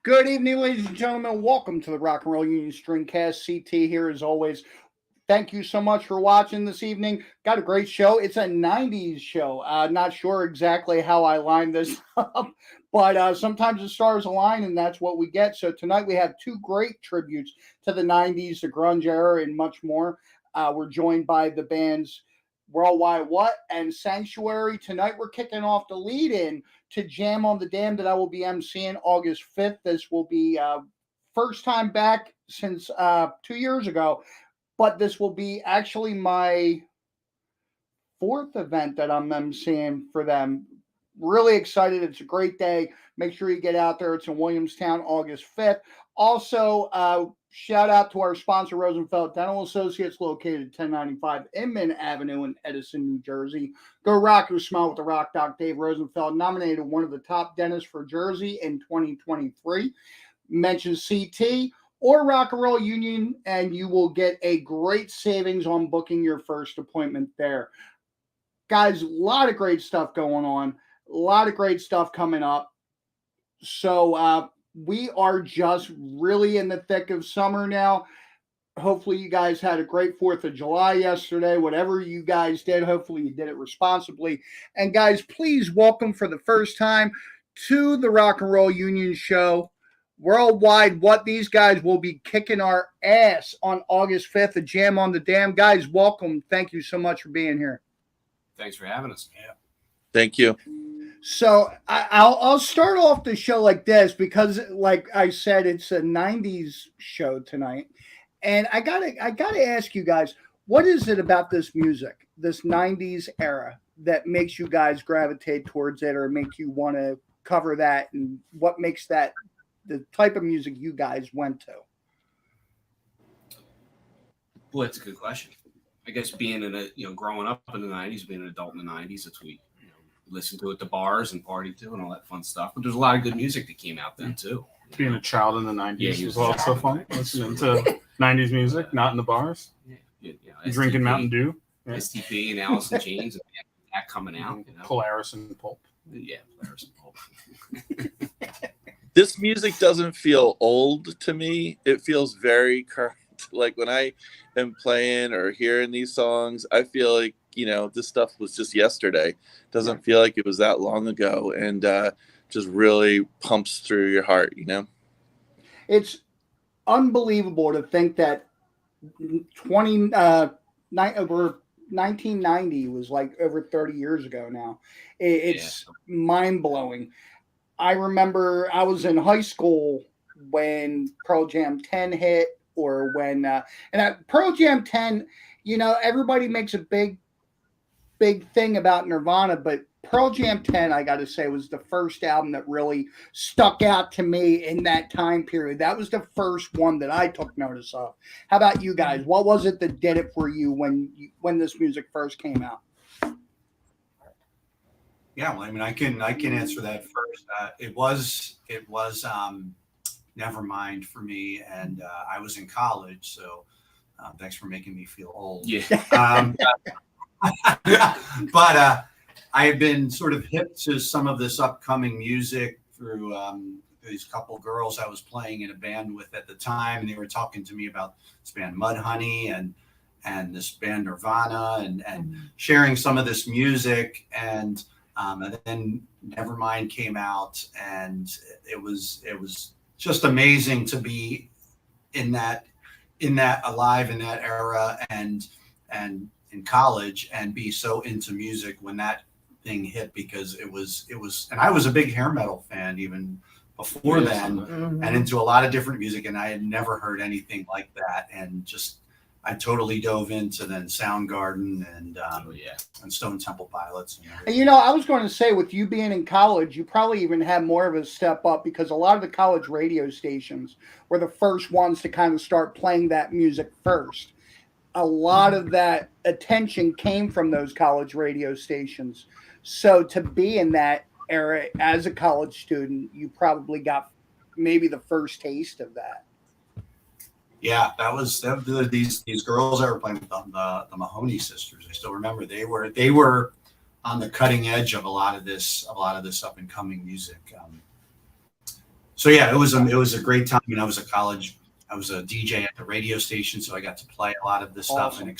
Good evening, ladies and gentlemen. Welcome to the Rock and Roll Union Stringcast. CT here as always. Thank you so much for watching this evening. Got a great show. It's a 90s show. Not sure exactly how I lined this up, but sometimes the stars align and that's what we get. So tonight we have two great tributes to the 90s, the grunge era, and much more. We're joined by the bands Worldwide What and Sanctuary. Tonight we're kicking off the lead-in to Jam on the Dam that I will be emceeing August 5th. This will be first time back since 2 years ago, but this will be actually my fourth event that I'm emceeing for them. Really excited. It's a great day. Make sure you get out there. It's in Williamstown, August 5th. Also, shout out to our sponsor, Rosenfeld Dental Associates, located at 1095 Inman Avenue in Edison, New Jersey. Go rock your smile with the Rock Doc Dave Rosenfeld, nominated one of the top dentists for Jersey in 2023. Mention CT or Rock and Roll Union, and you will get a great savings on booking your first appointment there. Guys, a lot of great stuff going on. A lot of great stuff coming up. So we are just really in the thick of summer now. Hopefully you guys had a great 4th of July yesterday. Whatever you guys did, hopefully you did it responsibly. And guys, please welcome for the first time to the Rock and Roll Union show, Worldwide What. These guys will be kicking our ass on August 5th at Jam on the Dam. Guys, welcome. Thank you so much for being here. Thanks for having us. Yeah. Thank you. So I'll start off the show like this because, like I said, it's a 90s show tonight. And I gotta ask you guys, what is it about this music, this 90s era, that makes you guys gravitate towards it or make you want to cover that? And what makes that the type of music you guys went to? Well, that's a good question. I guess being growing up in the 90s, being an adult in the 90s, that's we listen to at the bars and party to and all that fun stuff. But there's a lot of good music that came out then too. Being a child in the 90s was also fun. Listening to 90s music, not in the bars. Yeah, drinking Mountain Dew. Yeah. STP and Alice in Chains and that coming out. Polaris and Pulp. Yeah, Polaris and Pulp. This music doesn't feel old to me. It feels very current. Like when I am playing or hearing these songs, I feel like, this stuff was just yesterday. Doesn't feel like it was that long ago, and just really pumps through your heart, It's unbelievable to think that 1990 was like over 30 years ago now. It's mind-blowing. I remember I was in high school when Pearl Jam 10 hit, or when Pearl Jam 10, everybody makes a big thing about Nirvana, but Pearl Jam 10, I got to say, was the first album that really stuck out to me in that time period. That was the first one that I took notice of. How about you guys? What was it that did it for you when this music first came out? Yeah, well, I mean, I can answer that first. It was Nevermind for me, and I was in college, so thanks for making me feel old. Yeah. But I have been sort of hip to some of this upcoming music through these couple girls I was playing in a band with at the time, and they were talking to me about this band Mudhoney and this band Nirvana and sharing some of this music, and then Nevermind came out, and it was just amazing to be in that alive in that era and in college and be so into music when that thing hit, because it was and I was a big hair metal fan even before then, and into a lot of different music, and I had never heard anything like that, and just I totally dove into then Soundgarden and Stone Temple Pilots. I was going to say, with you being in college, you probably even had more of a step up, because a lot of the college radio stations were the first ones to kind of start playing that music first. A lot of that attention came from those college radio stations. So to be in that era as a college student, you probably got maybe the first taste of that. Yeah, that was these girls I were playing with, the Mahoney sisters. I still remember they were on the cutting edge of a lot of this up and coming music. So yeah, it was a great time. I was a DJ at the radio station, so I got to play a lot of this stuff and a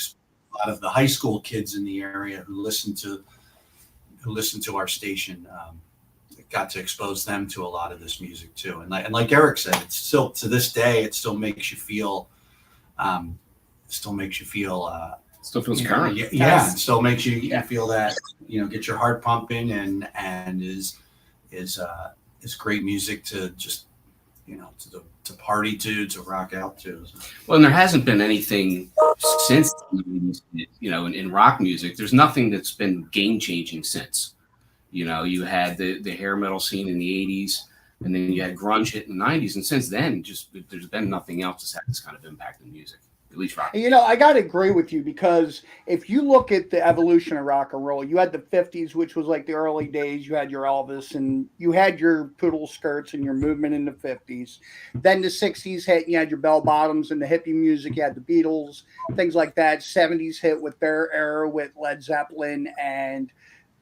lot of the high school kids in the area who listened to our station. Got to expose them to a lot of this music too, and like Eric said, it's still to this day, it still makes you feel, still feels current. Yeah, it still makes you feel that, get your heart pumping, and is great music to just, to party to rock out to. Well, and there hasn't been anything since, in rock music. There's nothing that's been game changing since. You had the hair metal scene in the 80s, and then you had grunge hit in the 90s, and since then, there's been nothing else that's had this kind of impact in music. At least rock. I got to agree with you, because if you look at the evolution of rock and roll, you had the 50s, which was like the early days. You had your Elvis and you had your poodle skirts and your movement in the 50s. Then the 60s hit, you had your bell bottoms and the hippie music. You had the Beatles, things like that. 70s hit with their era with Led Zeppelin and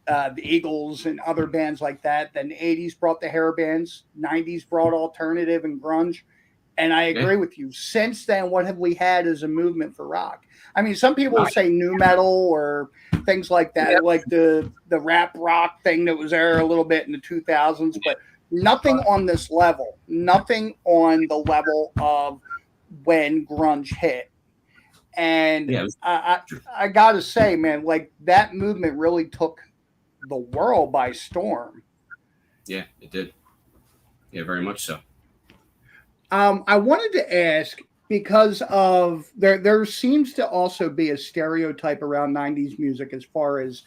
the Eagles and other bands like that. Then the 80s brought the hair bands. 90s brought alternative and grunge. And I agree with you. Since then, what have we had as a movement for rock? I mean, some people say new metal or things like that, like the rap rock thing that was there a little bit in the 2000s, but nothing on this level. Nothing on the level of when grunge hit. And I got to say, man, like that movement really took the world by storm. Yeah, it did. Yeah, very much so. I wanted to ask, because of there seems to also be a stereotype around 90s music as far as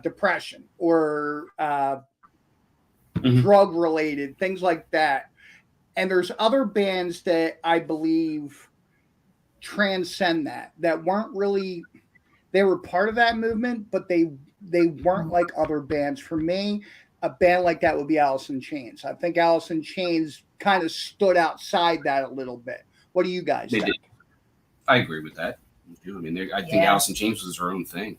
depression or drug related things like that. And there's other bands that I believe transcend that weren't really, they were part of that movement, but they weren't like other bands. For me, a band like that would be Alice in Chains. I think Alice in Chains kind of stood outside that a little bit. What do you guys think? Did. I agree with that. I mean, I think Alice in Chains was her own thing.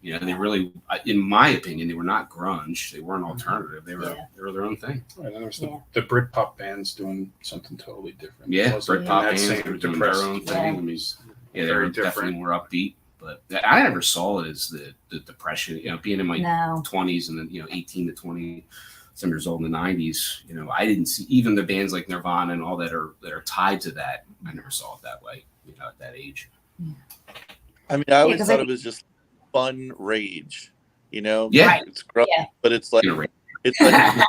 They really, in my opinion, they were not grunge. They weren't alternative. They were their own thing. Right, and there was the Britpop bands doing something totally different. Yeah, Britpop bands were doing their own thing. I mean, they were definitely more upbeat. But I never saw it as the depression. Being in my 20s and then 18 to 20 some years old in the 90s. I didn't see even the bands like Nirvana and all that are tied to that. I never saw it that way. At that age. I mean, I always thought it was just fun rage. Yeah, it's grunge, but it's like it's like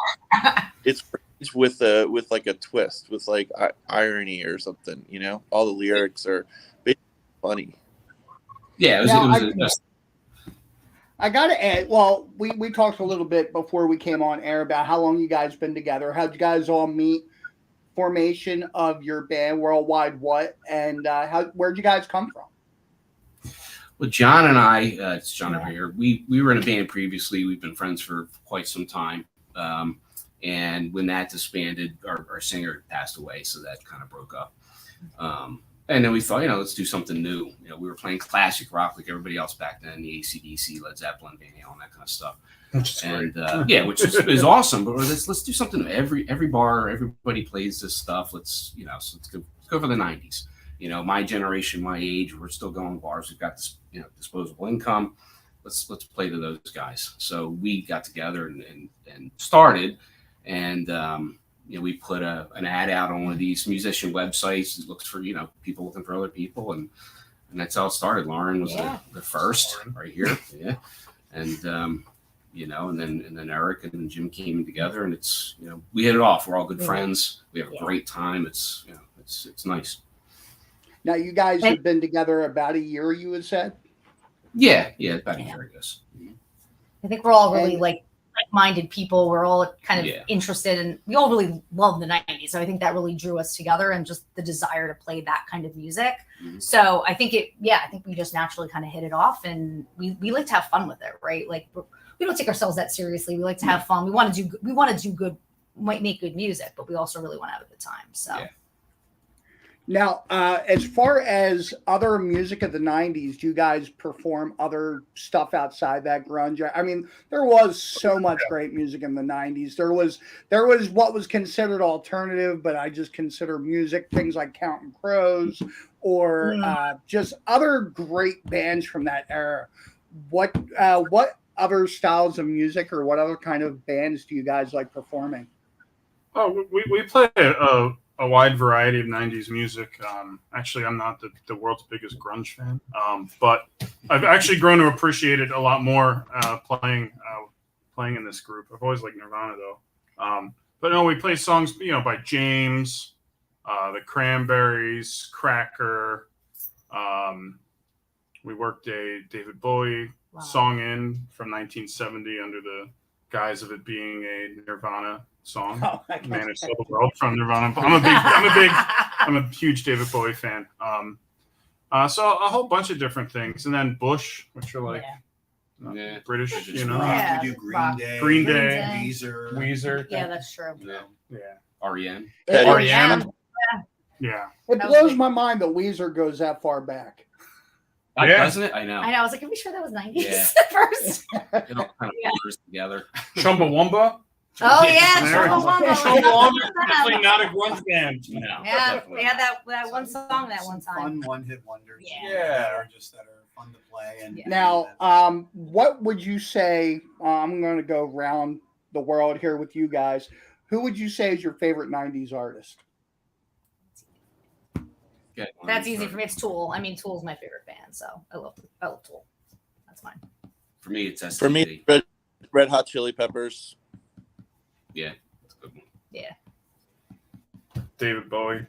it's rage with like a twist, with like irony or something. All the lyrics are basically funny. Yeah, I got to add, well, we talked a little bit before we came on air about how long you guys been together. How'd you guys all meet? Formation of your band, Worldwide What? And where'd you guys come from? Well, John and I, it's John over here, we were in a band previously. We've been friends for quite some time. And when that disbanded, our singer passed away, so that kind of broke up. And then we thought, let's do something new. We were playing classic rock like everybody else back then, the AC/DC, Led Zeppelin, Van Halen, that kind of stuff. Which is awesome. But let's do something new. Every bar, everybody plays this stuff. Let's go for the 90s. My generation, my age, we're still going to bars. We've got this, disposable income. Let's play to those guys. So we got together and started, and we put an ad out on one of these musician websites. It looks for, people looking for other people. And that's how it started. Lauren was the first right here. Yeah. And, and then Eric and then Jim came together, and it's, we hit it off. We're all good friends. We have a great time. It's, it's nice. Now you guys have been together about a year, you had said? Yeah. About a year, I guess. I think we're all really like-minded people. We're all kind of interested, and we all really love the 90s. So I think that really drew us together, and just the desire to play that kind of music. Mm-hmm. So I think I think we just naturally kind of hit it off, and we like to have fun with it, right? Like we don't take ourselves that seriously. We like to have fun. We want to do good, might make good music, but we also really want to have a good time. So Now, as far as other music of the '90s, do you guys perform other stuff outside that grunge? I mean, there was so much great music in the '90s. There was what was considered alternative, but I just consider music things like Counting Crows or just other great bands from that era. What other styles of music or what other kind of bands do you guys like performing? Oh, we play a wide variety of '90s music. Actually, I'm not the world's biggest grunge fan, but I've actually grown to appreciate it a lot more playing in this group. I've always liked Nirvana though, but no, we play songs by James, the Cranberries, Cracker. We worked a David Bowie song in from 1970 under the guise of it being a Nirvana song. Man Who Sold the World from Nirvana. I'm a huge David Bowie fan. So a whole bunch of different things, and then Bush, which are like British, rock. We do Green Day, Weezer. Yeah, that's true. Yeah. REM. REM. Yeah. It blows my mind that Weezer goes that far back. Doesn't it? I know. I was like, are we sure that was 90s Yeah. at first? It all kind of blurs together. Chumbawamba. Oh yeah, Chumbawamba. Definitely not a grunge band. No, yeah, we had that one song that one time. Fun one-hit wonders. Yeah. That are fun to play. And Now, what would you say? I'm going to go around the world here with you guys. Who would you say is your favorite '90s artist? That's easy for me. It's Tool. I mean, Tool's my favorite band, so I love Tool. That's fine. For me, it's STD. For me, Red Hot Chili Peppers. Yeah, that's a good one. Yeah. David Bowie.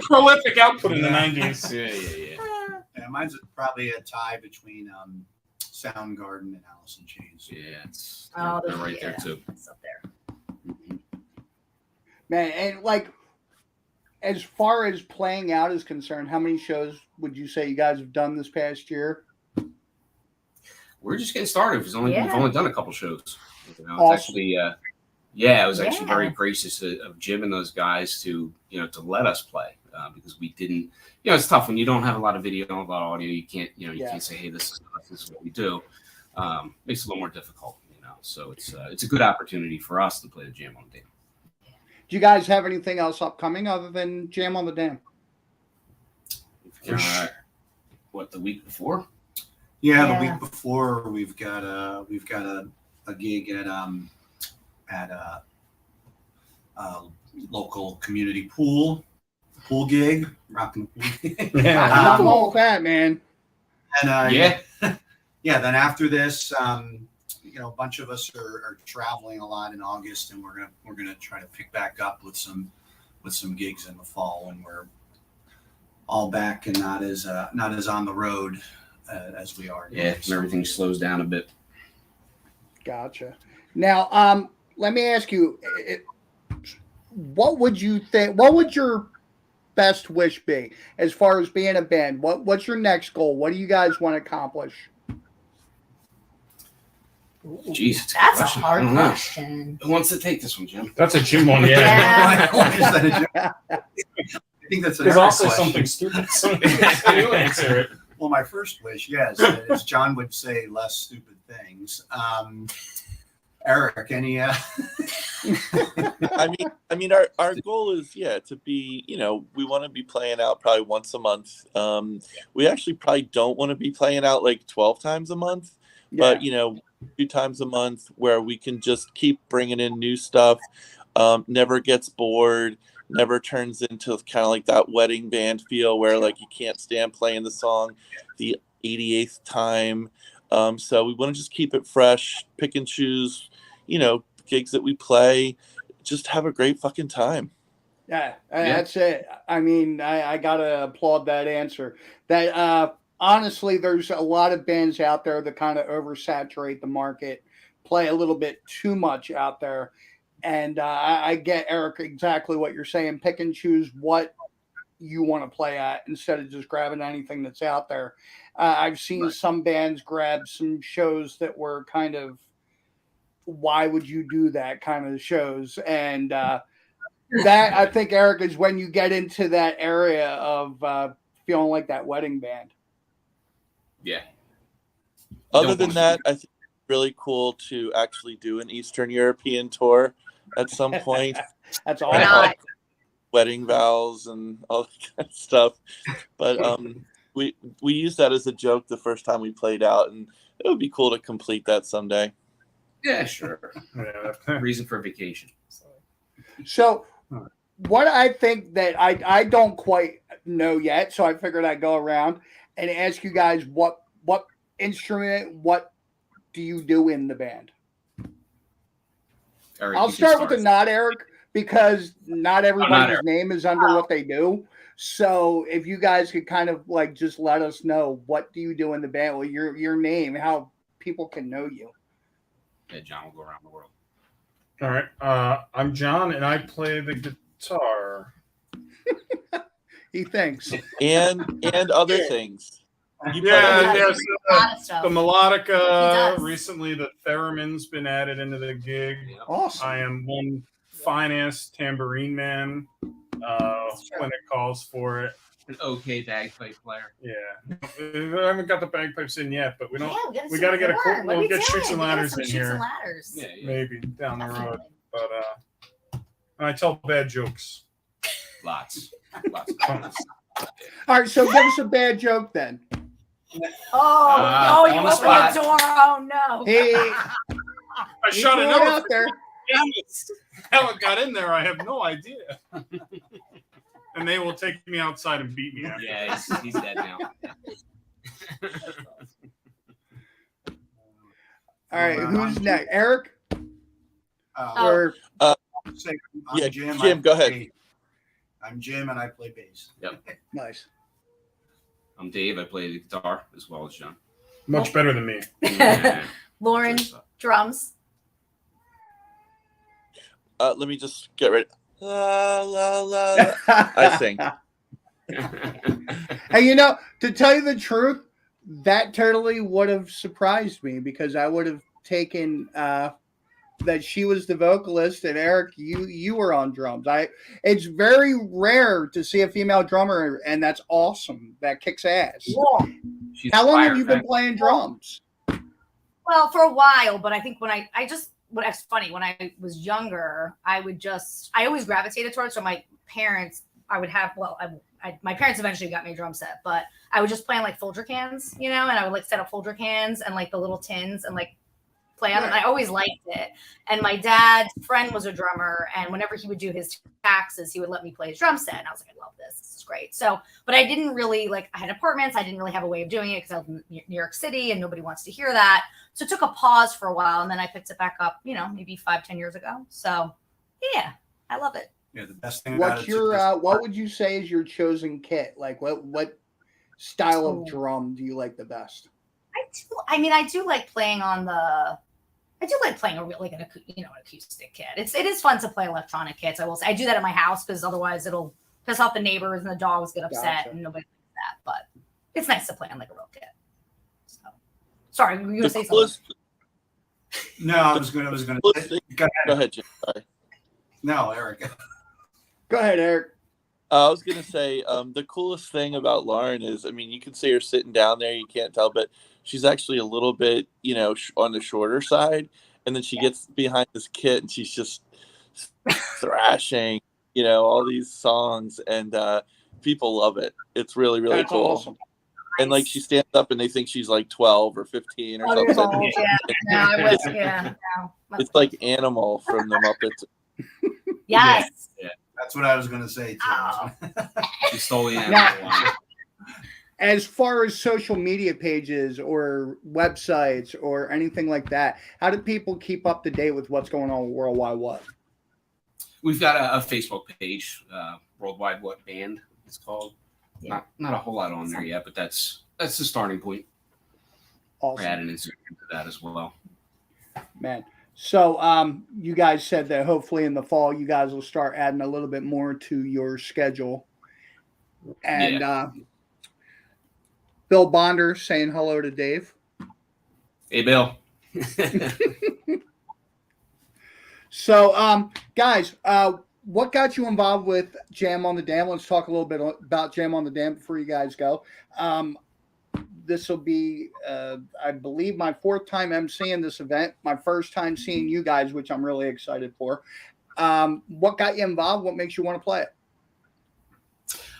Prolific output in the '90s. Yeah. Mine's probably a tie between Soundgarden and Alice in Chains. Yeah, they're right there too. It's up there. Man, and like, as far as playing out is concerned, how many shows would you say you guys have done this past year? We're just getting started. We've only done a couple shows. It's Awesome. actually, I was actually very gracious of Jim and those guys to let us play because we didn't. It's tough when you don't have a lot of video, a lot of audio. You can't, can't say, hey, this is what we do. Makes it a little more difficult, So it's a good opportunity for us to play the Jam on the Dam. Do you guys have anything else upcoming other than Jam on the Dam? What, the week before? Yeah, the week before we've got a gig at a local community pool gig, rocking pool gig. Nothing wrong with that, man. And then after this, a bunch of us are traveling a lot in August, and we're gonna try to pick back up with some gigs in the fall when we're all back and not as on the road as we are. Yeah, and everything slows down a bit. Gotcha. Now, let me ask you, what would you think? What would your best wish be as far as being a band? What's your next goal? What do you guys want to accomplish? Jeez, that's a hard question. Who wants to take this one, Jim? That's a Jim one, yeah. I think that's There's also something stupid. You answer it. Well, my first wish, yes, as John would say, less stupid things. Eric, any? I mean, our goal is to be. We want to be playing out probably once a month. We actually probably don't want to be playing out like 12 times a month, but 2 times a month where we can just keep bringing in new stuff. Never gets bored. Never turns into kind of like that wedding band feel where like you can't stand playing the song the 88th time. So we want to just keep it fresh, pick and choose, gigs that we play, just have a great fucking time. Yeah, that's it. I mean, I gotta applaud that answer. That honestly, there's a lot of bands out there that kind of oversaturate the market, play a little bit too much out there. And I get, Eric, exactly what you're saying. Pick and choose what you want to play at instead of just grabbing anything that's out there. I've seen some bands grab some shows that were kind of, why would you do that kind of shows? And that I think, Eric, is when you get into that area of feeling like that wedding band. Yeah. Other than that, I think it's really cool to actually do an Eastern European tour at some point. That's Why awesome. not? Wedding vows and all that kind of stuff. But we used that as a joke the first time we played out, and it would be cool to complete that someday. Yeah, sure. Yeah. Reason for vacation. So what I think that I don't quite know yet, so I figured I'd go around and ask you guys what instrument, what do you do in the band? Eric, I'll you can start with the not Eric, because not everybody's Eric. name is under what they do. So if you guys could kind of like just let us know, what do you do in the band? Well, your name, how people can know you. Yeah, John will go around the world. All right. I'm John, and I play the guitar. He thinks. And other things. You play Yeah, other yeah. things. A lot of stuff. The He melodica. does. Recently, the theremin's been added into the gig. Awesome. I am one fine-ass tambourine man That's true. when it calls for it. An okay bagpipe player. Yeah, I haven't got the bagpipes in yet, but we don't. Yeah, we gotta get a cool. What are We'll we get doing? Chutes and We gotta Ladders some in Chutes here, and Ladders. Yeah, yeah. maybe down the road. Definitely. But and I tell bad jokes. Lots. Tons. All right, so give us a bad joke then. Oh, you on the opened spot. the door. Oh no. Hey, I he shot threw it it out there. How it got in there, I have no idea. And they will take me outside and beat me after. Yeah, he's dead now. All right, Well, who's I'm- next? Eric Oh. or Say, Yeah, Jim. Jim, go ahead. I'm Jim, and I play bass. nice? I'm Dave. I play the guitar as well as John. Much better than me. Yeah. Lauren, drums. Let me just get ready. La la la. la. I think. And you know, to tell you the truth, that totally would have surprised me, because I would have taken that she was the vocalist and Eric, you were on drums. It's very rare to see a female drummer, and that's awesome. That kicks ass. She's How long have fire you been fan. playing drums? Well, for a while, but I think it's funny, when I was younger, I always gravitated towards. So my parents, my parents eventually got me a drum set, but I would just play on like Folger cans, and I would like set up Folger cans and like the little tins and like play on them. I always liked it. And my dad's friend was a drummer, and whenever he would do his taxes, he would let me play his drum set. And I was like, I love this. This is great. So, but I didn't really I had apartments. I didn't really have a way of doing it because I was in New York City and nobody wants to hear that. So it took a pause for a while, and then I picked it back up, maybe 5-10 years ago. So yeah, I love it. Yeah, the best thing about What's it. your what would you say is your chosen kit? Like what style of drum do you like the best? I do like playing on the. I do like playing an acoustic kit. It is fun to play electronic kits. I will say I do that at my house because otherwise it'll piss off the neighbors and the dogs get upset Gotcha. and nobody likes that. But it's nice to play on like a real kit. So sorry, were you gonna say something? Coolest- No, I was gonna. coolest thing- Go Go ahead. ahead, Jim. Sorry. No, Eric. Go ahead, Eric. I was gonna say the coolest thing about Lauren is, you can see her sitting down there. You can't tell, but she's actually a little bit, on the shorter side. And then she gets behind this kit and she's just thrashing, all these songs, and people love it. It's really, really That's cool. awesome. And like she stands up and they think she's like 12 or 15 or Oh, something. years old, yeah. No, I was, yeah. No. It's like Animal from the Muppets. Yes. That's what I was gonna say too. Oh. She stole the Now- animal one. As far as social media pages or websites or anything like that, how do people keep up to date with what's going on with Worldwide What? We've got a Facebook page, Worldwide What Band it's called. Yeah. Not a whole lot on there yet, but that's the starting point. We're Awesome, adding Instagram to that as well. man. So you guys said that hopefully in the fall you guys will start adding a little bit more to your schedule. And Bill Bonder saying hello to Dave. Hey, Bill. So, guys, what got you involved with Jam on the Dam? Let's talk a little bit about Jam on the Dam before you guys go. This will be, I believe, my fourth time emceeing this event. My first time seeing you guys, which I'm really excited for. What got you involved? What makes you want to play it?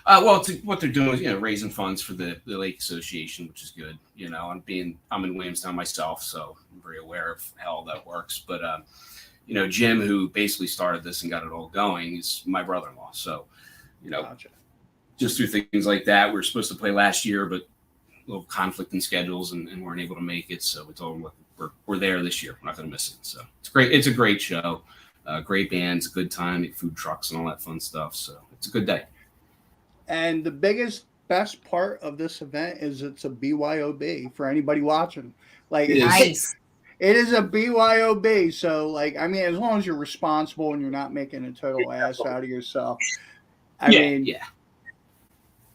Well, what they're doing is raising funds for the Lake Association, which is good. I'm in Williamstown myself, so I'm very aware of how all that works. But Jim, who basically started this and got it all going, is my brother-in-law. So Gotcha. just through things like that, we were supposed to play last year, but a little conflict in schedules and weren't able to make it. So we told him, look, we're there this year. We're not going to miss it. So it's great. It's a great show. Great bands, good time, food trucks and all that fun stuff. So it's a good day. And the best part of this event is it's a BYOB for anybody watching. Like, Nice. It is a BYOB. So, as long as you're responsible and you're not making a total ass out of yourself. I mean,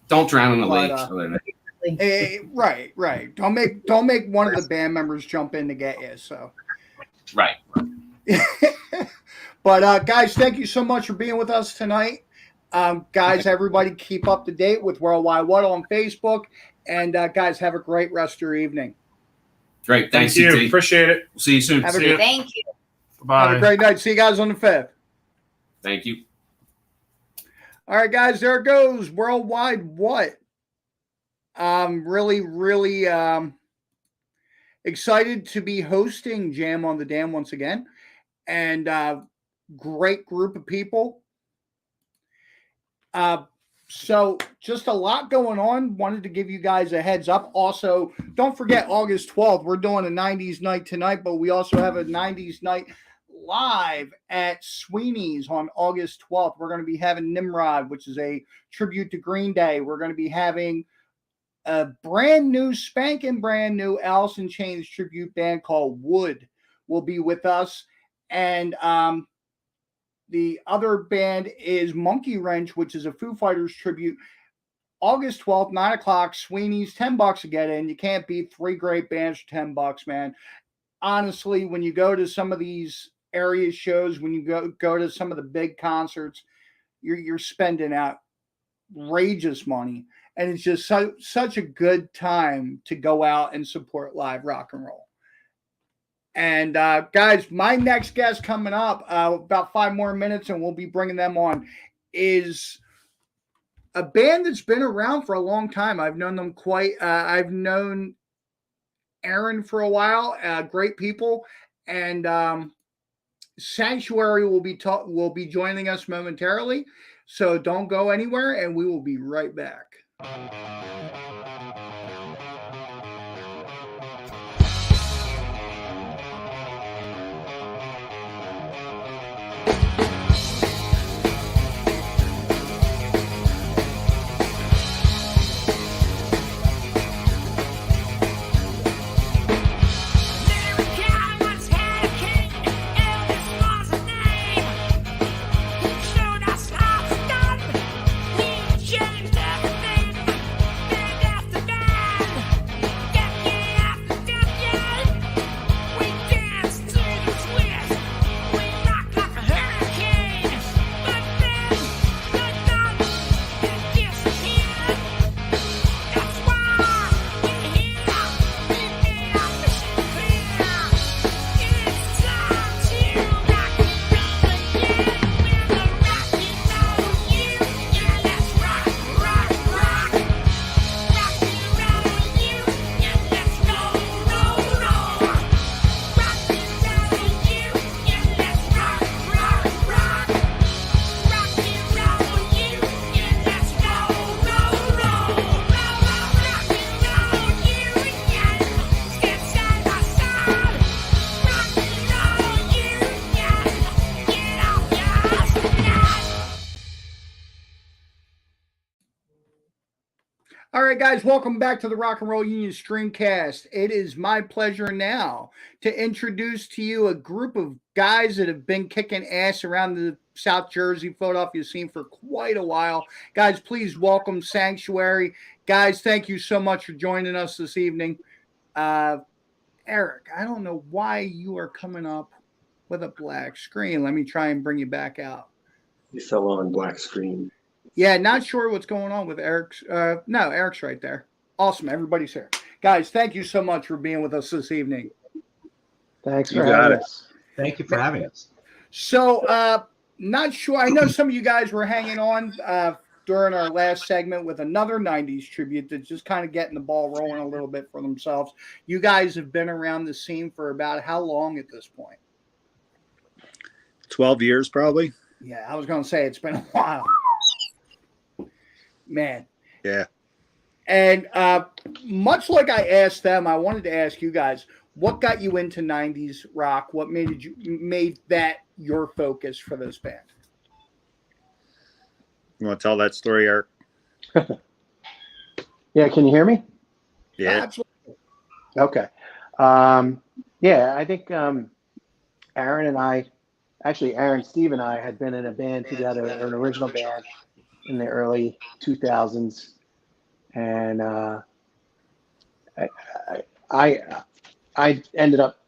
don't drown in the lake. Right. Don't make one of the band members jump in to get you. So, right. But guys, thank you so much for being with us tonight. Guys, everybody keep up to date with Worldwide What on Facebook. And guys, have a great rest of your evening. Great. Thank you. CT. Appreciate it. We'll see you soon. Thank you. Bye. Have a great night. See you guys on the 5th. Thank you. All right, guys, there it goes. Worldwide What. I'm really excited to be hosting Jam on the Dam once again. And great group of people. So just a lot going on. Wanted to give you guys a heads up. Also, don't forget August 12th. We're doing a 90s night tonight, but we also have a 90s night live at Sweeney's on August 12th. We're going to be having Nimrod, which is a tribute to Green Day. We're going to be having a spanking brand new Alice in Chains tribute band called Wood will be with us. And the other band is Monkey Wrench, which is a Foo Fighters tribute. August 12th, 9 o'clock, Sweeney's, $10 to get in. You can't beat 3 great bands for $10, man. Honestly, when you go to some of these area shows, when you go to some of the big concerts, you're spending outrageous money. And it's just such a good time to go out and support live rock and roll. And guys, my next guest coming up, about 5 more minutes, and we'll be bringing them on, is a band that's been around for a long time. I've known them I've known Aaron for a while. Great people, and Sanctuary will be joining us momentarily. So don't go anywhere, and we will be right back. All right, guys, welcome back to the Rock and Roll Union Streamcast. It is my pleasure now to introduce to you a group of guys that have been kicking ass around the South Jersey, Philadelphia scene for quite a while. Guys, please welcome Sanctuary. Guys, thank you so much for joining us this evening. Eric, I don't know why you are coming up with a black screen. Let me try and bring you back out. He fell on black screen. Yeah, not sure what's going on with Eric's. No, Eric's right there. Awesome. Everybody's here. Guys, thank you so much for being with us this evening. Thanks You for got having it. us. Thank you for having us. So, not sure. I know some of you guys were hanging on during our last segment with another 90s tribute that's just kind of getting the ball rolling a little bit for themselves. You guys have been around the scene for about how long at this point? 12 years, probably. Yeah, I was going to say it's been a while. Man. Yeah. And much like I asked them, I wanted to ask you guys, what got you into 90s rock? What made that your focus for this band? You want to tell that story, Eric? Yeah, can you hear me? Yeah. Absolutely. Okay. Yeah, I think Aaron and I, actually Aaron, Steve and I had been in a band together, an original band in the early 2000s. And I ended up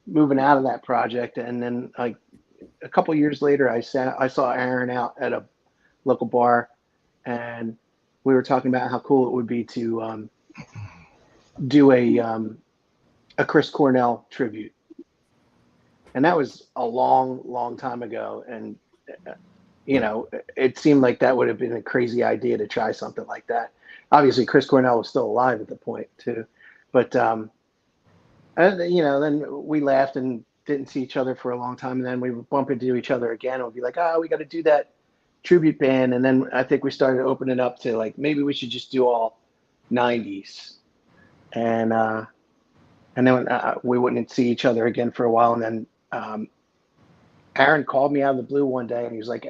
moving out of that project. And then like a couple years later, I saw Aaron out at a local bar, and we were talking about how cool it would be to do a Chris Cornell tribute. And that was a long time ago. And, you know, it seemed like that would have been a crazy idea to try something like that. Obviously, Chris Cornell was still alive at the point, too. But, you know, then we laughed and didn't see each other for a long time. And then we would bump into each other again. And we'd be like, we got to do that tribute band. And then I think we started opening up to, like, maybe we should just do all 90s. And then we wouldn't see each other again for a while. And then Aaron called me out of the blue one day, and he was like,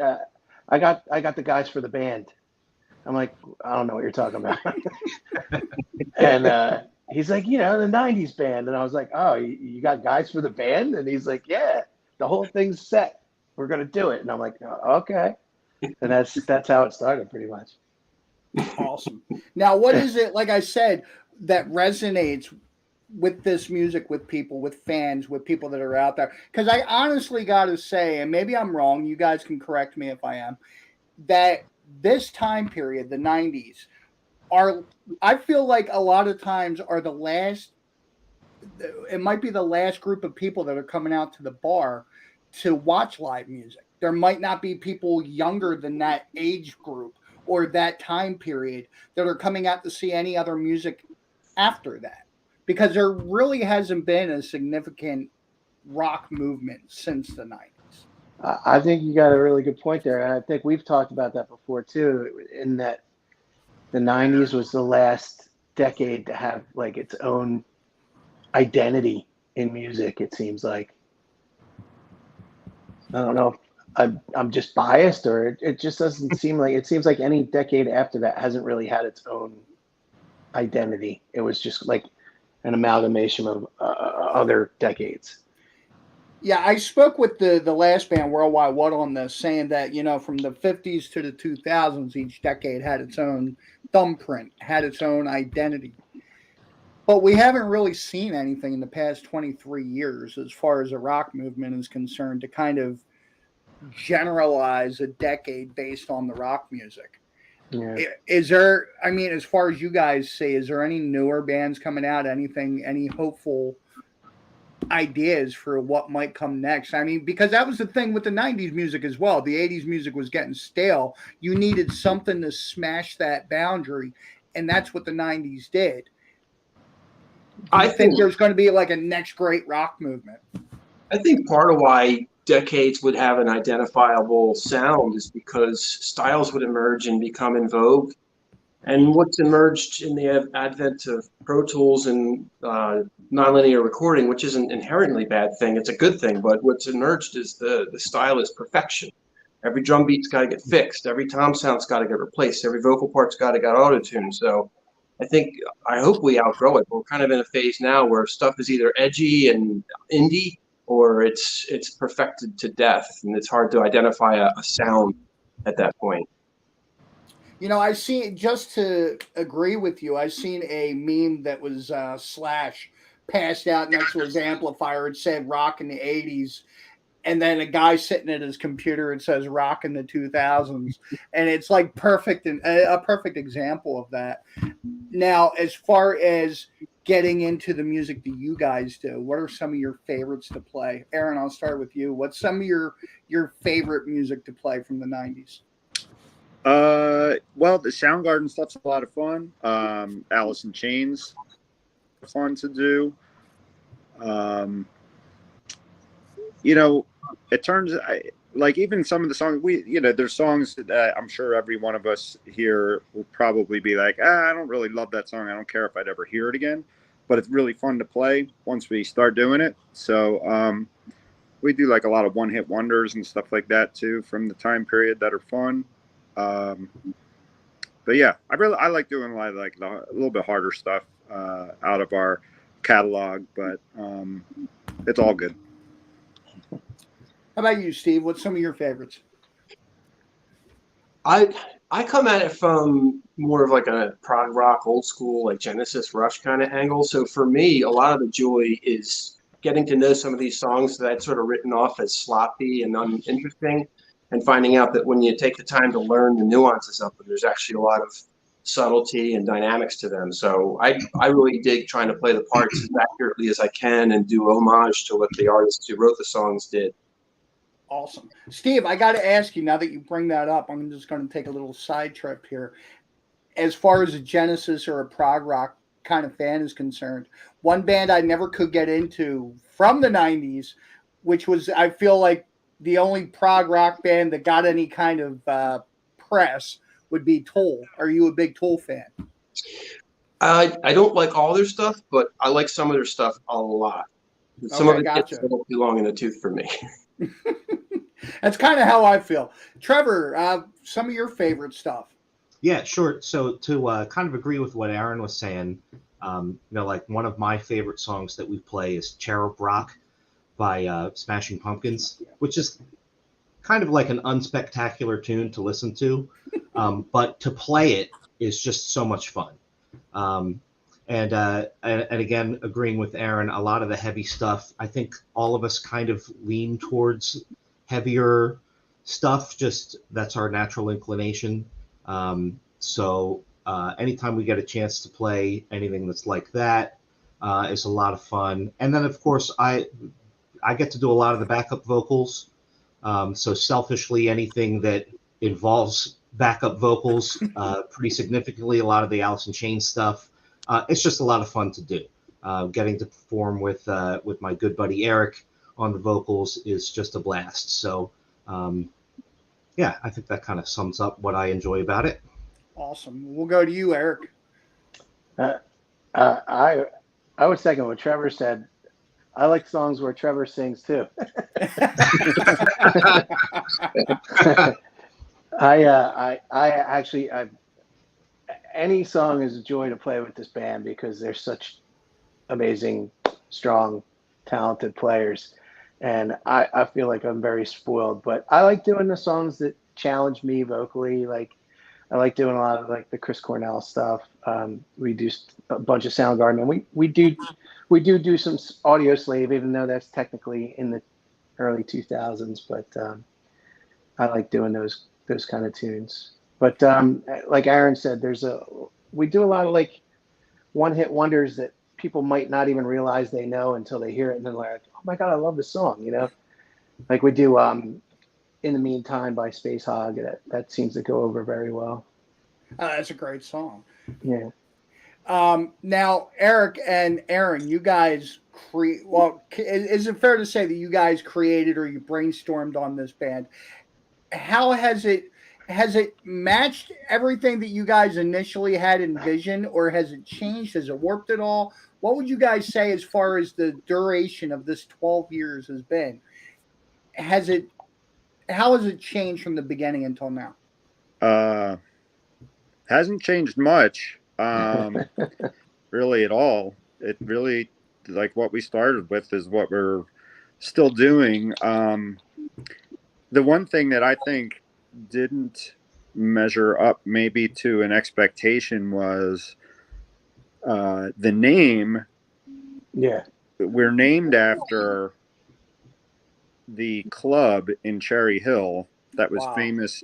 I got the guys for the band. I'm like, I don't know what you're talking about. And he's like, you know, the 90s band. And I was like, oh, you got guys for the band? And he's like, yeah, the whole thing's set. We're going to do it. And I'm like, oh, okay. And that's how it started pretty much. Awesome. Now, what is it, like I said, that resonates with this music, with people, with fans, with people that are out there? Because I honestly got to say, and maybe I'm wrong, you guys can correct me if I am, that this time period, the 90s, I feel like a lot of times are the last, it might be the last group of people that are coming out to the bar to watch live music. There might not be people younger than that age group or that time period that are coming out to see any other music after that, because there really hasn't been a significant rock movement since the 90s. I think you got a really good point there. And I think we've talked about that before too, in that the 90s was the last decade to have like its own identity in music, it seems like. I don't know if I'm just biased, or it just doesn't seem like, it seems like any decade after that hasn't really had its own identity. It was just like an amalgamation of other decades. Yeah, I spoke with the last band, Worldwide What, on this, saying that, you know, from the 50s to the 2000s, each decade had its own thumbprint, had its own identity. But we haven't really seen anything in the past 23 years as far as the rock movement is concerned to kind of generalize a decade based on the rock music. Yeah. Is there, I mean, as far as you guys see, is there any newer bands coming out, anything, any hopeful ideas for what might come next? I mean, because that was the thing with the 90s music as well. The 80s music was getting stale. You needed something to smash that boundary, and that's what the 90s did. I think there's going to be like a next great rock movement. I think part of why decades would have an identifiable sound is because styles would emerge and become in vogue. And what's emerged in the advent of Pro Tools and nonlinear recording, which isn't inherently a bad thing, it's a good thing, but what's emerged is the style is perfection. Every drum beat's got to get fixed. Every tom sound's got to get replaced. Every vocal part's got to get auto-tuned. So I hope we outgrow it. But we're kind of in a phase now where stuff is either edgy and indie, or it's perfected to death, and it's hard to identify a sound at that point. You know, I see, just to agree with you, I seen a meme that was Slash passed out next to his amplifier. It said rock in the 80s. and then a guy sitting at his computer and says "Rock in the 2000s," and it's like perfect and a perfect example of that. Now, as far as getting into the music that you guys do, what are some of your favorites to play? Aaron, I'll start with you. What's some of your favorite music to play from the 90s? Well, the Soundgarden stuff's a lot of fun. Alice in Chains, fun to do. You know, it turns like even some of the songs there's songs that I'm sure every one of us here will probably be like, I don't really love that song. I don't care if I'd ever hear it again, but it's really fun to play once we start doing it. So we do like a lot of one-hit wonders and stuff like that too from the time period that are fun. But yeah, I like doing a lot of like a little bit harder stuff out of our catalog, but it's all good. How about you, Steve? What's some of your favorites? I come at it from more of like a prog rock, old school, like Genesis, Rush kind of angle. So for me, a lot of the joy is getting to know some of these songs that I'd sort of written off as sloppy and uninteresting, and finding out that when you take the time to learn the nuances of them, there's actually a lot of subtlety and dynamics to them. So I really dig trying to play the parts as accurately as I can and do homage to what the artists who wrote the songs did. Awesome. Steve, I got to ask you, now that you bring that up, I'm just going to take a little side trip here. As far as a Genesis or a prog rock kind of fan is concerned, one band I never could get into from the 90s, which was, I feel like, the only prog rock band that got any kind of press, would be Tool. Are you a big Tool fan? I don't like all their stuff, but I like some of their stuff a lot. Some of it gets a little too long in the tooth for me. That's kind of how I feel. Trevor, some of your favorite stuff. Yeah, sure. So to kind of agree with what Aaron was saying, like one of my favorite songs that we play is Cherub Rock by Smashing Pumpkins, which is kind of like an unspectacular tune to listen to, but to play it is just so much fun. And again, agreeing with Aaron, a lot of the heavy stuff, I think all of us kind of lean towards heavier stuff, just that's our natural inclination. So anytime we get a chance to play anything that's like that is a lot of fun. And then, of course, I get to do a lot of the backup vocals. So selfishly, anything that involves backup vocals pretty significantly, a lot of the Alice in Chains stuff, it's just a lot of fun to do. Getting to perform with my good buddy Eric on the vocals is just a blast. So yeah, I think that kind of sums up what I enjoy about it. Awesome. We'll go to you, Eric. I would second what Trevor said. I like songs where Trevor sings too. Any song is a joy to play with this band because they're such amazing, strong, talented players. And I feel like I'm very spoiled, but I like doing the songs that challenge me vocally. Like I like doing a lot of like the Chris Cornell stuff. We do a bunch of Soundgarden, and we do some Audio Slave, even though that's technically in the early 2000s. But I like doing those kind of tunes. But like Aaron said, we do a lot of like one-hit wonders that people might not even realize they know until they hear it, and then they're like, "Oh my God, I love this song!" Like we do "In the Meantime" by Space Hog. That seems to go over very well. That's a great song. Yeah. Now, Eric and Aaron, you guys is it fair to say that you guys created or you brainstormed on this band? How has it matched everything that you guys initially had envisioned, or has it changed? Has it warped at all? What would you guys say as far as the duration of this 12 years has been? How has it changed from the beginning until now? Hasn't changed much, really at all. It really, like what we started with is what we're still doing. The one thing that I think didn't measure up maybe to an expectation was the name. Yeah. We're named after the club in Cherry Hill that was Wow. famous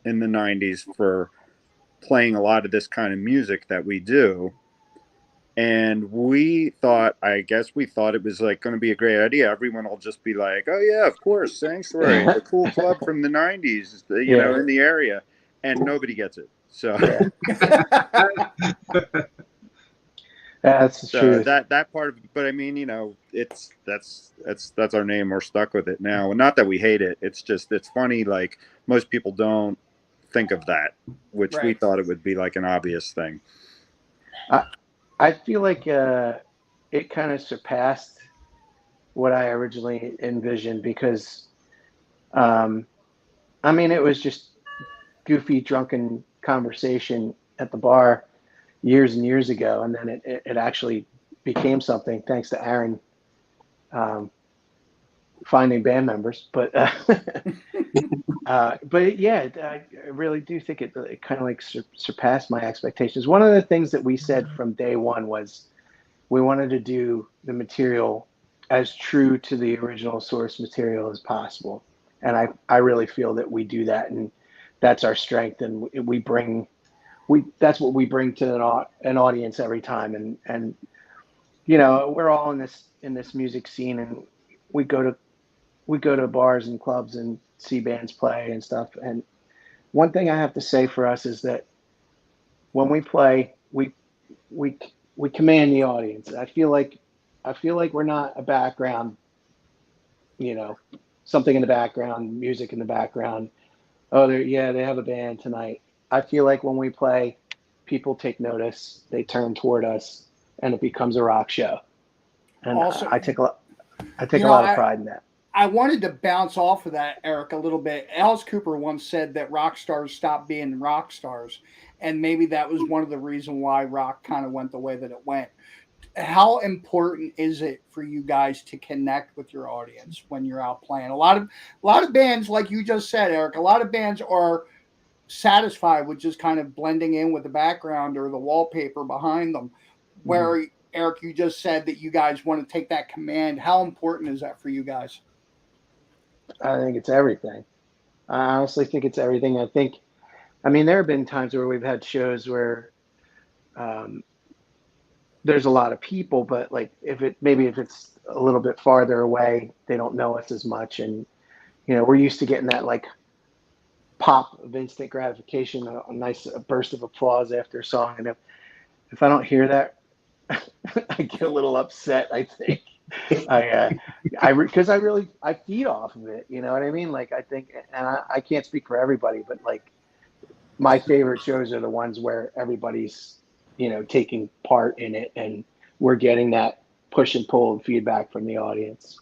in the 90s for playing a lot of this kind of music that we do. And we thought, I guess we thought it was like going to be a great idea. Everyone will just be like, oh yeah, of course, Sanctuary, the cool club from the 90s, you know, in the area. And nobody gets it. So That's the so truth. that part of it, but I mean, you know, that's our name. We're stuck with it now. And not that we hate it. It's just, it's funny. Like most people don't think of that, which we Right. thought it would be like an obvious thing. I feel like it kind of surpassed what I originally envisioned because, I mean, it was just goofy, drunken conversation at the bar years and years ago, and then it actually became something thanks to Aaron finding band members. But but yeah, I really do think it kind of like surpassed my expectations. One of the things that we said from day one was we wanted to do the material as true to the original source material as possible, and I really feel that we do that, and that's our strength, and that's what we bring to an audience every time, and you know, we're all in this music scene, and we go to bars and clubs and see bands play and stuff. And one thing I have to say for us is that when we play, we we command the audience. I feel like we're not a background, you know, something in the background, music in the background. Oh, they have a band tonight. I feel like when we play, people take notice, they turn toward us, and it becomes a rock show. And Also, I take you a know, lot of pride in that. I wanted to bounce off of that, Eric, a little bit. Alice Cooper once said that rock stars stopped being rock stars, and maybe that was one of the reasons why rock kind of went the way that it went. How important is it for you guys to connect with your audience when you're out playing? A lot of bands, like you just said, Eric, a lot of bands are satisfied with just kind of blending in with the background or the wallpaper behind them. Where Eric, you just said that you guys want to take that command. How important is that for you guys? I think it's everything. I honestly think it's everything. I mean, there have been times where we've had shows where um, there's a lot of people, but like if it's a little bit farther away, they don't know us as much, and you know, we're used to getting that like pop of instant gratification, a nice burst of applause after a song, and if I don't hear that, I get a little upset. I think because I feed off of it. You know what I mean? Like I think, and I can't speak for everybody, but like my favorite shows are the ones where everybody's, you know, taking part in it, and we're getting that push and pull and feedback from the audience.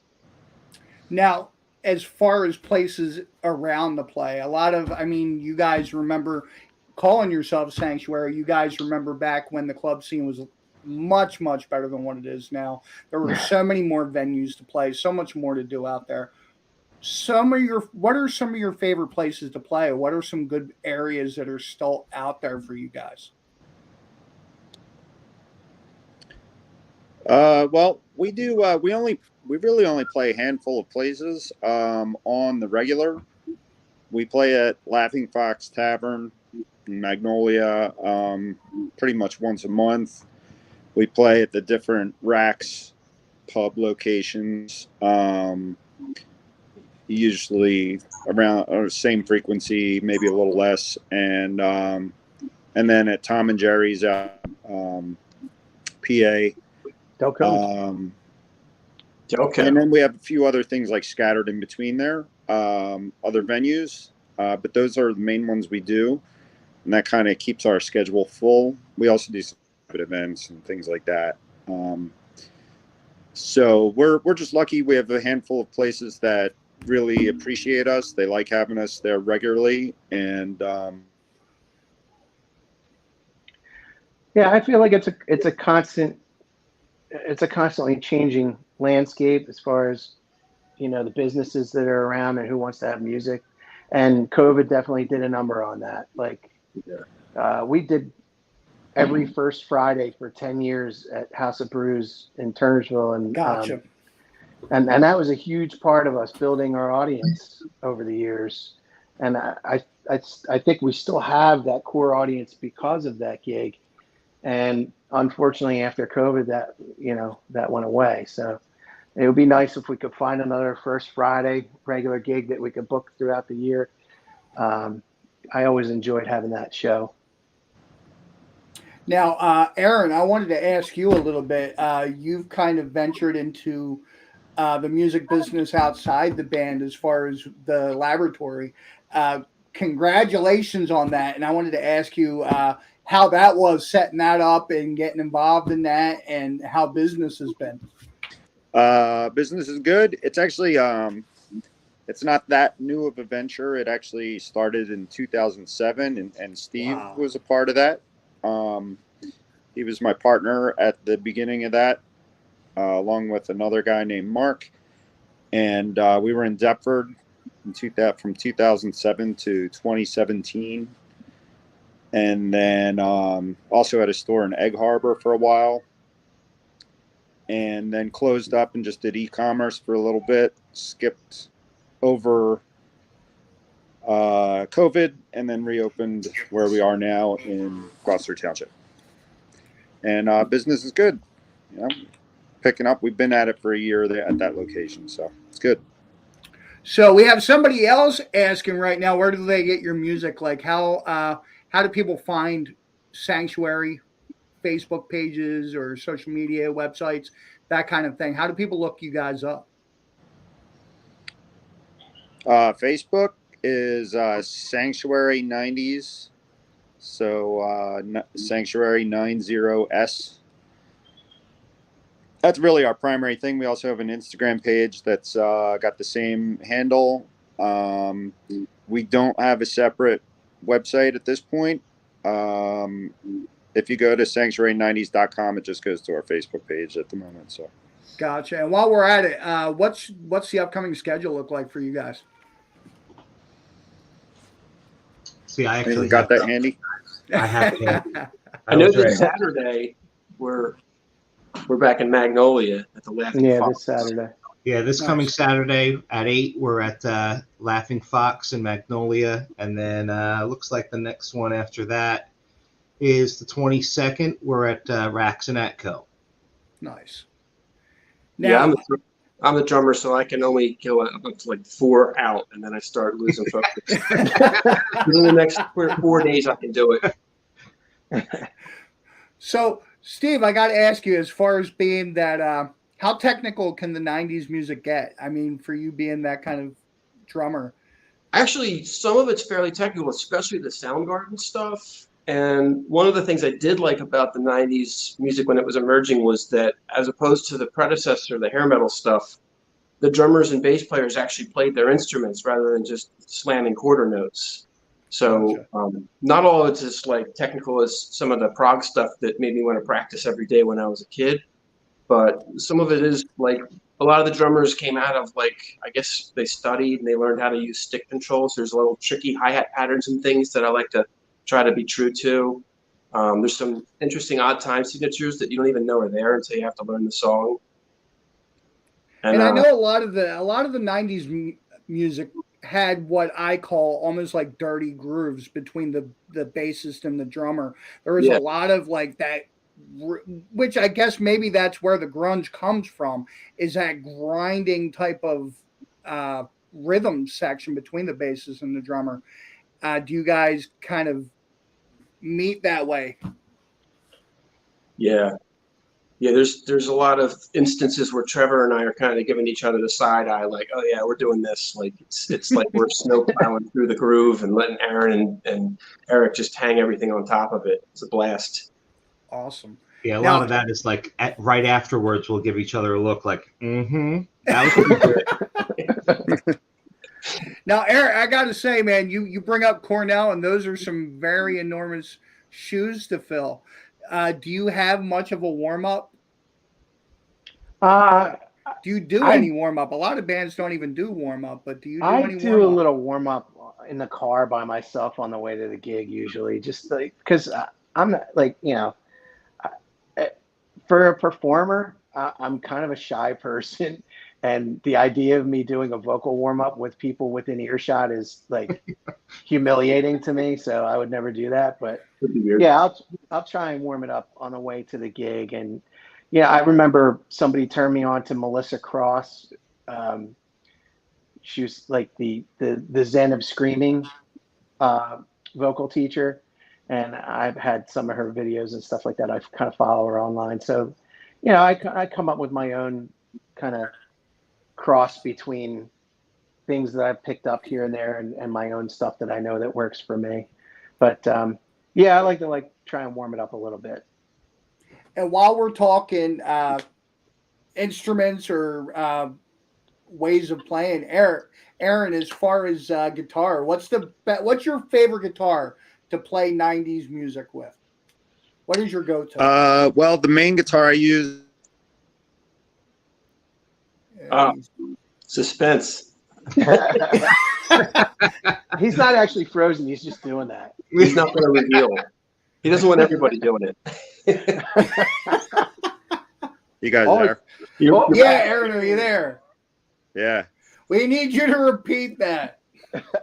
Now, as far as places around the play, I mean, you guys remember calling yourself Sanctuary. You guys remember back when the club scene was much, much better than what it is now. There were so many more venues to play, so much more to do out there. What are some of your favorite places to play? What are some good areas that are still out there for you guys? Well, we do. We really only play a handful of places on the regular. We play at Laughing Fox Tavern in Magnolia pretty much once a month. We play at the different Racks pub locations, usually around or same frequency, maybe a little less, and then at Tom and Jerry's PA. Delco. Okay. And then we have a few other things like scattered in between there, other venues, but those are the main ones we do, and that kind of keeps our schedule full. We also do some private events and things like that. So we're just lucky. We have a handful of places that really appreciate us. They like having us there regularly, and Yeah, I feel like it's a constantly changing landscape as far as, you know, the businesses that are around and who wants to have music, and COVID definitely did a number on that. Like we did every first Friday for 10 years at House of Brews in Turnersville, and Gotcha. and that was a huge part of us building our audience over the years. And I think we still have that core audience because of that gig. And unfortunately, after COVID, that went away. So it would be nice if we could find another First Friday regular gig that we could book throughout the year. I always enjoyed having that show. Now, Aaron, I wanted to ask you a little bit. You've kind of ventured into the music business outside the band as far as the laboratory. Congratulations on that. And I wanted to ask you how that was, setting that up and getting involved in that, and how business has been. Business is good. It's actually it's not that new of a venture. It actually started in 2007, and Steve was a part of that. He was my partner at the beginning of that, along with another guy named Mark. And we were in Deptford from 2007 to 2017. And then also had a store in Egg Harbor for a while. And then closed up and just did e-commerce for a little bit. Skipped over COVID, and then reopened where we are now in Gloucester Township. And business is good, picking up. We've been at it for a year there at that location, so it's good. So we have somebody else asking right now, where do they get your music? Like how do people find Sanctuary? Facebook pages or social media websites, that kind of thing. How do people look you guys up? Facebook is Sanctuary 90s. So Sanctuary 90S. That's really our primary thing. We also have an Instagram page that's got the same handle. We don't have a separate website at this point. If you go to sanctuary90s.com, it just goes to our Facebook page at the moment. So, gotcha. And while we're at it, what's the upcoming schedule look like for you guys? See, I actually got that handy. I have it. I know this Saturday we're back in Magnolia at the Laughing Fox. This Saturday. Yeah, this coming Saturday at 8, we're at Laughing Fox in Magnolia, and then looks like the next one after that is the 22nd. We're at Rax and Atco. Nice. Now, yeah, I'm the drummer, so I can only go up to like 4 out, and then I start losing focus. In the next 4 days, I can do it. So, Steve, I got to ask you, as far as being that, how technical can the 90s music get? I mean, for you being that kind of drummer. Actually, some of it's fairly technical, especially the Soundgarden stuff. And one of the things I did like about the 90s music when it was emerging was that, as opposed to the predecessor, the hair metal stuff, the drummers and bass players actually played their instruments rather than just slamming quarter notes. So not all of it's as like technical as some of the prog stuff that made me want to practice every day when I was a kid. But some of it is like a lot of the drummers came out of like, I guess they studied and they learned how to use stick controls. There's little tricky hi-hat patterns and things that I like to try to be true to. There's some interesting odd time signatures that you don't even know are there until you have to learn the song. And I know a lot of the 90s music had what I call almost like dirty grooves between the bassist and the drummer. There was a lot of like that, which I guess maybe that's where the grunge comes from, is that grinding type of rhythm section between the bassist and the drummer. Do you guys kind of meet that way? Yeah. There's a lot of instances where Trevor and I are kind of giving each other the side eye, like, oh yeah, we're doing this. Like it's like we're snow plowing through the groove and letting Aaron and Eric just hang everything on top of it. It's a blast. Awesome. Yeah, a lot of that is like right afterwards we'll give each other a look like, that was pretty good. Now, Eric, I got to say, man, you bring up Cornell, and those are some very enormous shoes to fill. Do you have much of a warm-up? Do you do any warm-up? A lot of bands don't even do warm-up, but do you do any warm-up? I do a little warm-up in the car by myself on the way to the gig usually, just like, because I'm not, like, for a performer, I'm kind of a shy person, And the idea of me doing a vocal warm up with people within earshot is like humiliating to me. So I would never do that. But yeah, I'll try and warm it up on the way to the gig. And yeah, I remember somebody turned me on to Melissa Cross. She was like the Zen of Screaming vocal teacher, and I've had some of her videos and stuff like that. I kind of follow her online. So, you know, I come up with my own kind of cross between things that I've picked up here and there and my own stuff that I know that works for me. But yeah, I like to try and warm it up a little bit. And while we're talking instruments or ways of playing, Aaron, as far as guitar, what's your favorite guitar to play 90s music with? What is your go-to? Well, the main guitar I use. Suspense. He's not actually frozen. He's just doing that. He's not going to reveal. He doesn't want everybody doing it. You guys Always- there? Yeah, Aaron, are you there? Yeah. We need you to repeat that.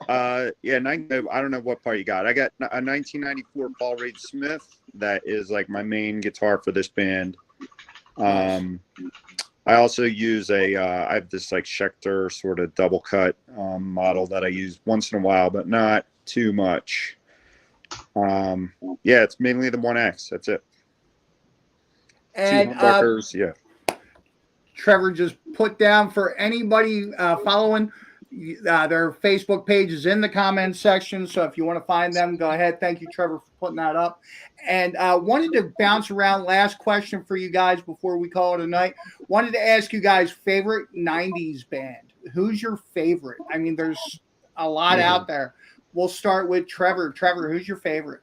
Yeah, I don't know what part you got. I got a 1994 Paul Reed Smith. That is like my main guitar for this band. I also use I have this like Schecter sort of double cut model that I use once in a while, but not too much. Yeah, it's mainly the 1X. That's it. And Two humbuckers, yeah. Trevor just put down for anybody following their Facebook page is in the comments section. So if you want to find them, go ahead. Thank you, Trevor, for putting that up. And wanted to bounce around. Last question for you guys before we call it a night. Wanted to ask you guys favorite 90s band. Who's your favorite? I mean, there's a lot out there. We'll start with Trevor. Trevor, who's your favorite?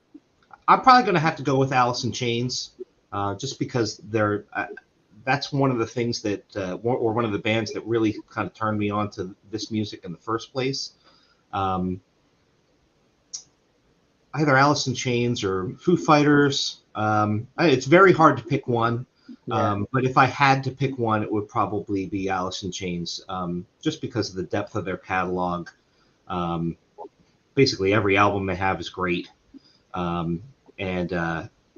I'm probably going to have to go with Alice in Chains, just because they're that's one of the things that, or one of the bands that really kind of turned me on to this music in the first place. Either Alice in Chains or Foo Fighters. It's very hard to pick one, but if I had to pick one, it would probably be Alice in Chains, just because of the depth of their catalog. Basically, every album they have is great, and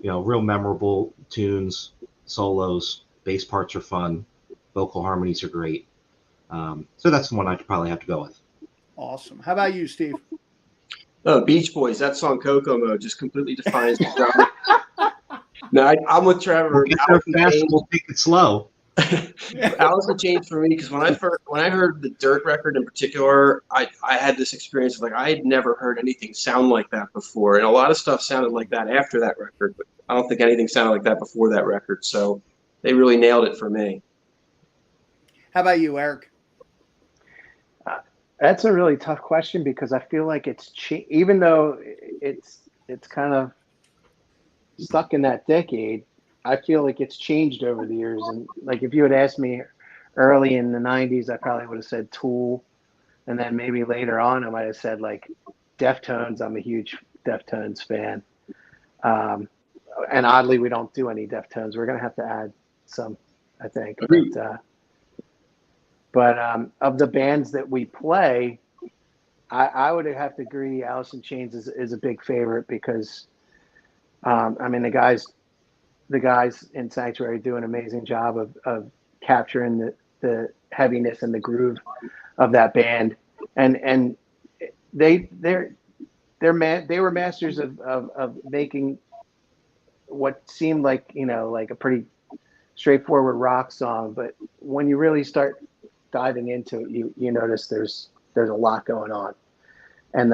real memorable tunes, solos. Bass parts are fun. Vocal harmonies are great. So that's the one I'd probably have to go with. Awesome. How about you, Steve? Oh, Beach Boys. That song "Cocoa Mode" just completely defines the genre. No, I'm with Trevor. We'll we'll take it slow. Alice in Chains for me, because when I heard the Dirt record in particular, I had this experience of like I had never heard anything sound like that before, and a lot of stuff sounded like that after that record, but I don't think anything sounded like that before that record. So they really nailed it for me. How about you, Eric? That's a really tough question because I feel like even though it's kind of stuck in that decade, I feel like it's changed over the years. And like if you had asked me early in the 90s, I probably would have said Tool. And then maybe later on, I might have said like Deftones. I'm a huge Deftones fan. And oddly, we don't do any Deftones. We're going to have to add some, I think. But of the bands that we play, I would have to agree Alice in Chains is a big favorite because, I mean, the guys in Sanctuary do an amazing job of capturing the heaviness and the groove of that band. And they were masters of making what seemed like, like a pretty straightforward rock song. But when you really start diving into it, you notice there's a lot going on, and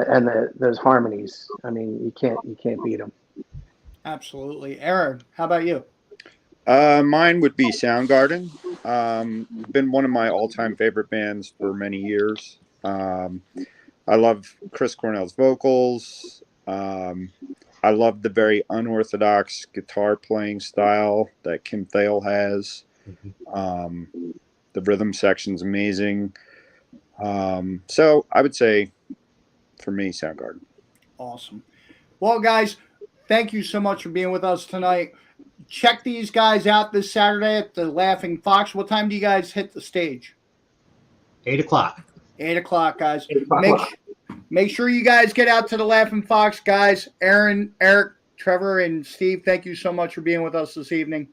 those harmonies. I mean, you can't beat them. Absolutely. Aaron, how about you? Mine would be Soundgarden. Been one of my all-time favorite bands for many years. I love Chris Cornell's vocals. I love the very unorthodox guitar playing style that Kim Thale has. The rhythm section's amazing. So I would say, for me, Soundgarden. Awesome. Well, guys, thank you so much for being with us tonight. Check these guys out this Saturday at the Laughing Fox. What time do you guys hit the stage? 8 o'clock. 8 o'clock, guys. 8 o'clock. Make sure you guys get out to the Laughing Fox, guys. Aaron, Eric, Trevor, and Steve, thank you so much for being with us this evening.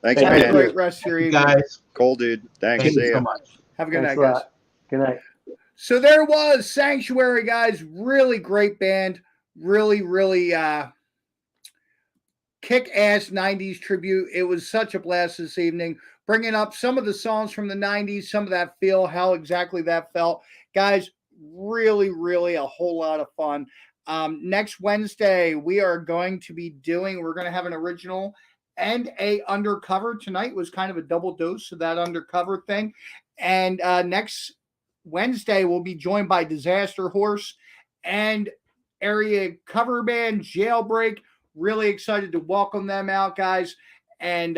Thanks, Have a man. great rest of your You evening. guys, Cool, dude. Thanks. thank See you ya. so much. Have a good Thanks night, a guys. lot. Good night. So there was Sanctuary, guys. Really great band. Really, really kick-ass 90s tribute. It was such a blast this evening. Bringing up some of the songs from the 90s, some of that feel, how exactly that felt. Guys, really, really a whole lot of fun. Next Wednesday, we're going to have an original and a undercover. Tonight was kind of a double dose of that undercover thing. And next Wednesday, we'll be joined by Disaster Horse and area cover band Jailbreak. Really excited to welcome them out, guys. And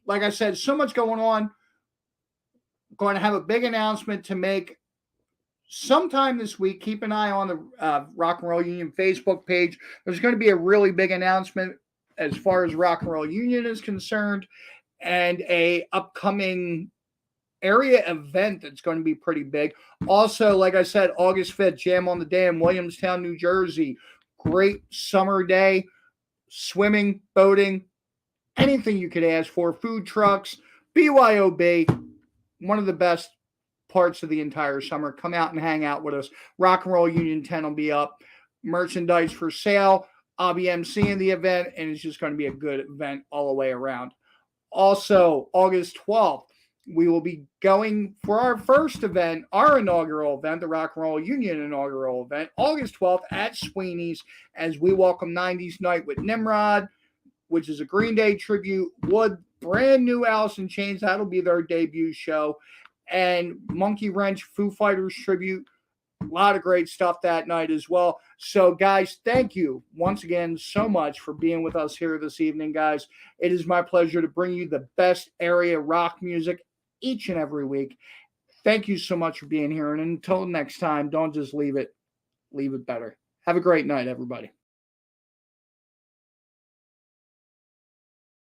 like I said, so much going on. Going to have a big announcement to make sometime this week. Keep an eye on the Rock and Roll Union Facebook page. There's going to be a really big announcement as far as Rock and Roll Union is concerned, and a upcoming area event that's going to be pretty big. Also, like I said, August 5th, Jam on the Dam, Williamstown, New Jersey. Great summer day. Swimming, boating, anything you could ask for. Food trucks, BYOB, one of the best parts of the entire summer. Come out and hang out with us. Rock and Roll Union 10 will be up. Merchandise for sale. I'll be emceeing the event, and it's just going to be a good event all the way around. Also, August 12th, we will be going for our first event, our inaugural event, the Rock and Roll Union inaugural event, August 12th at Sweeney's, as we welcome 90s Night with Nimrod, which is a Green Day tribute, Wood, brand new Alice in Chains. That'll be their debut show. And Monkey Wrench, Foo Fighters tribute. A lot of great stuff that night as well. So, guys, thank you once again so much for being with us here this evening, guys. It is my pleasure to bring you the best area rock music each and every week. Thank you so much for being here. And until next time, don't just leave it better. Have a great night, everybody.